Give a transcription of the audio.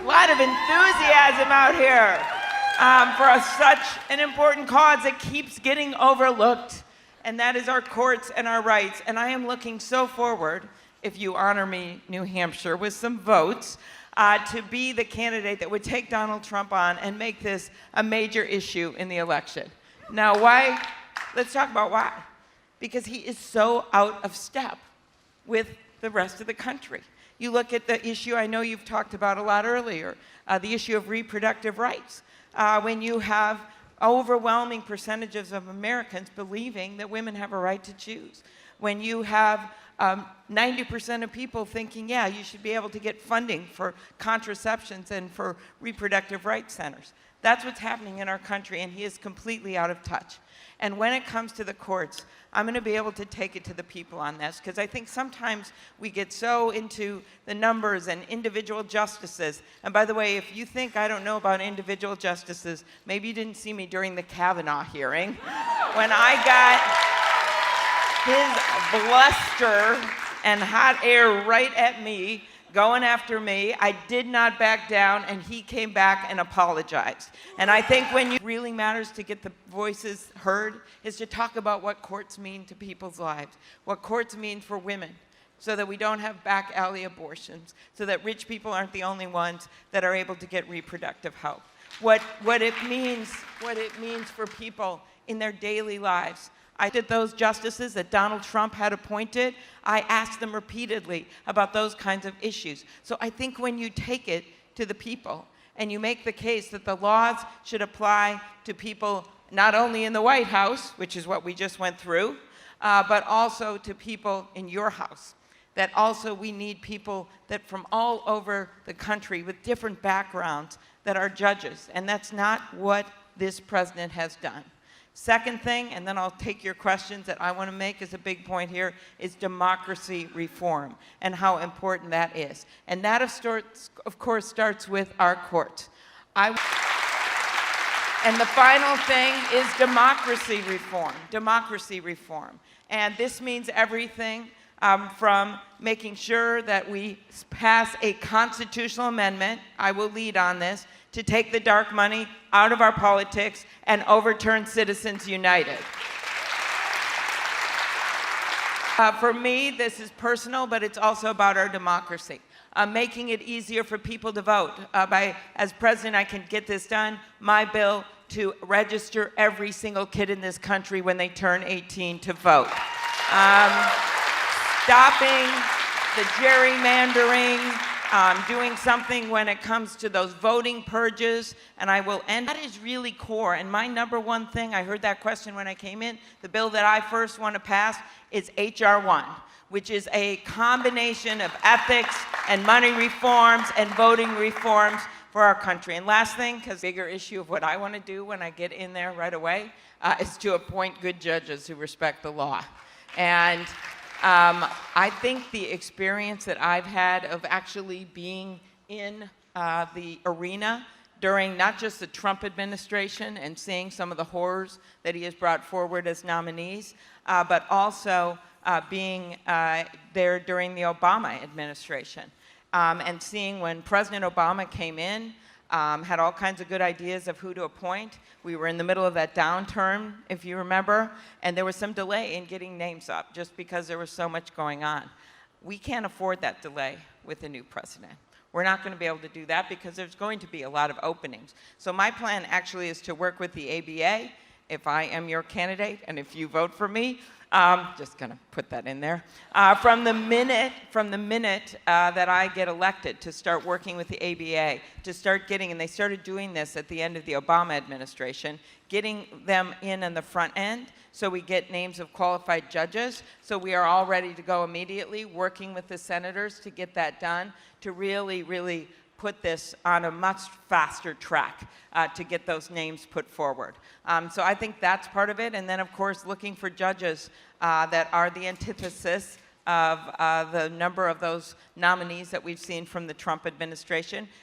A lot of enthusiasm out here for such an important cause that keeps getting overlooked, and that is our courts and our rights. And I am looking so forward, if you honor me, New Hampshire, with some votes, to be the candidate that would take Donald Trump on and make this a major issue in the election. Now, why? Let's talk about why. Because he is so out of step with the rest of the country. You look at the issue I know you've talked about a lot earlier, the issue of reproductive rights. When you have overwhelming percentages of Americans believing that women have a right to choose. When you have 90% of people thinking, yeah, you should be able to get funding for contraceptions and for reproductive rights centers. That's what's happening in our country, and he is completely out of touch. And when it comes to the courts, I'm going to be able to take it to the people on this, because I think sometimes we get so into the numbers and individual justices. And by the way, if you think I don't know about individual justices, maybe you didn't see me during the Kavanaugh hearing when I got his bluster and hot air right at me, going after me. I did not back down, and he came back and apologized. And I think when it really matters to get the voices heard is to talk about what courts mean to people's lives, what courts mean for women, so that we don't have back alley abortions, so that rich people aren't the only ones that are able to get reproductive health. What it means for people in their daily lives. I did those justices that Donald Trump had appointed. I asked them repeatedly about those kinds of issues. So I think when you take it to the people and you make the case that the laws should apply to people not only in the White House, which is what we just went through, but also to people in your house, that also we need people that from all over the country with different backgrounds that are judges. And that's not what this president has done. Second thing, and then I'll take your questions, that I want to make as a big point here, is democracy reform and how important that is. And that, of course, starts with our courts. And the final thing is democracy reform. Democracy reform. And this means everything from making sure that we pass a constitutional amendment, I will lead on this, to take the dark money out of our politics and overturn Citizens United. For me, this is personal, but it's also about our democracy. Making it easier for people to vote. As president, I can get this done. My bill to register every single kid in this country when they turn 18 to vote. Stopping the gerrymandering, doing something when it comes to those voting purges, and I will end. That is really core, and my number one thing, I heard that question when I came in, the bill that I first want to pass is H.R. 1, which is a combination of ethics and money reforms and voting reforms for our country. And last thing, because the bigger issue of what I want to do when I get in there right away, is to appoint good judges who respect the law. And I think the experience that I've had of actually being in the arena during not just the Trump administration and seeing some of the horrors that he has brought forward as nominees, but also being there during the Obama administration and seeing when President Obama came in, had all kinds of good ideas of who to appoint. We were in the middle of that downturn, if you remember, and there was some delay in getting names up just because there was so much going on. We can't afford that delay with the new president. We're not going to be able to do that because there's going to be a lot of openings. So my plan actually is to work with the ABA if I am your candidate and if you vote for me. Just going to put that in there. From the minute that I get elected, to start working with the ABA, to start getting, and they started doing this at the end of the Obama administration, getting them in on the front end so we get names of qualified judges. So we are all ready to go immediately, working with the senators to get that done, to really, really put this on a much faster track to get those names put forward. So I think that's part of it. And then, of course, looking for judges that are the antithesis of the number of those nominees that we've seen from the Trump administration.